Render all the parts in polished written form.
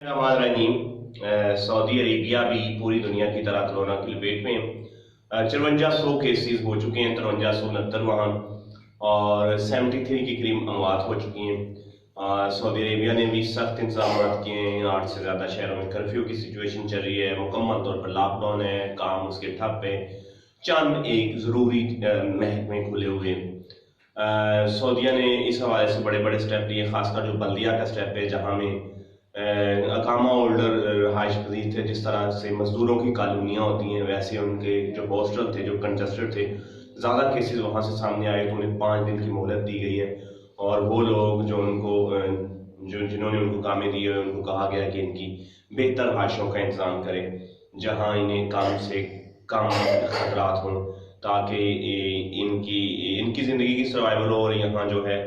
الرحمن الرحیم سعودی عربیہ بھی پوری دنیا کی طرح کرونا کی لپیٹ میں 5400 کیسز ہو چکے ہیں، 5369 وہاں، اور 73 کے قریب اموات ہو چکی ہیں۔ سعودی عربیہ نے بھی سخت انتظامات کیے ہیں، 8 سے زیادہ شہروں میں کرفیو کی سچویشن چل رہی ہے، مکمل طور پر لاک ڈاؤن ہے، کام اس کے ٹھپ ہے، چند ایک ضروری محکمے کھلے ہوئے ہیں۔ سعودیہ نے اس حوالے سے بڑے بڑے سٹیپ لیے، خاص کر جو بلدیہ کا سٹیپ ہے، جہاں میں اقامہ ہولڈر رہائش پذیر تھے، جس طرح سے مزدوروں کی کالونیاں ہوتی ہیں ویسے ان کے جو ہاسٹل تھے، جو کنجسٹڈ تھے، زیادہ کیسز وہاں سے سامنے آئے تو انہیں 5 دن کی مہلت دی گئی ہے، اور وہ لوگ جو جنہوں نے ان کو کامیں دی ہوئے، ان کو کہا گیا کہ ان کی بہتر رہائشوں کا انتظام کریں جہاں انہیں کم سے کم خطرات ہوں، تاکہ ان کی زندگی کی سروائیول ہو، اور یہاں جو ہے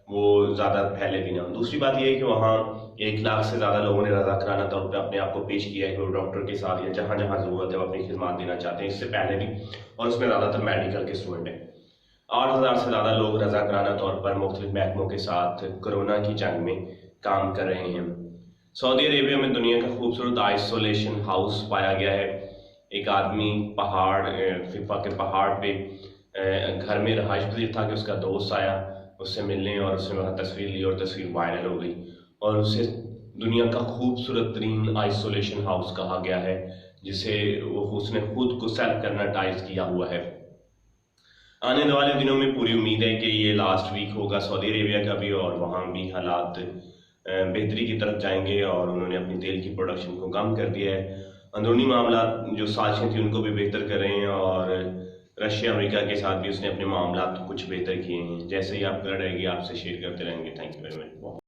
وہ زیادہ پھیلے بھی نہ ہوں۔ دوسری بات یہ ہے کہ وہاں 1 لاکھ سے زیادہ لوگوں نے رضاکارانہ طور پہ اپنے آپ کو پیش کیا ہے کہ وہ ڈاکٹر کے ساتھ یا جہاں جہاں ضرورت ہے وہ اپنی خدمات دینا چاہتے ہیں، اس سے پہلے بھی، اور اس میں زیادہ تر میڈیکل کے اسٹوڈنٹ ہیں۔ 8000 سے زیادہ لوگ رضاکارانہ طور پر مختلف محکموں کے ساتھ کرونا کی جنگ میں کام کر رہے ہیں۔ سعودی عربیہ میں دنیا کا خوبصورت آئسولیشن ہاؤس پایا گیا ہے۔ ایک آدمی ففا کے پہاڑ پہ گھر میں رہائش پذیر تھا کہ اس کا دوست آیا اس سے ملنے، اور اس نے وہاں تصویر لی، اور تصویر وائرل ہو گئی، اور اسے دنیا کا خوبصورت ترین آئسولیشن ہاؤس کہا گیا ہے، جسے اس نے خود کو سیلف کرناٹائز کیا ہوا ہے۔ آنے والے دنوں میں پوری امید ہے کہ یہ لاسٹ ویک ہوگا سعودی عربیہ کا بھی، اور وہاں بھی حالات بہتری کی طرف جائیں گے، اور انہوں نے اپنی تیل کی پروڈکشن کو کم کر دیا ہے۔ اندرونی معاملات جو سازشیں تھیں ان کو بھی بہتر کر رہے ہیں، اور رشیا امریکہ کے ساتھ بھی اس نے اپنے معاملات کچھ بہتر کیے ہیں۔ جیسے ہی آپ کر رہے گی آپ سے شیئر کرتے رہیں گے۔ Thank you very much.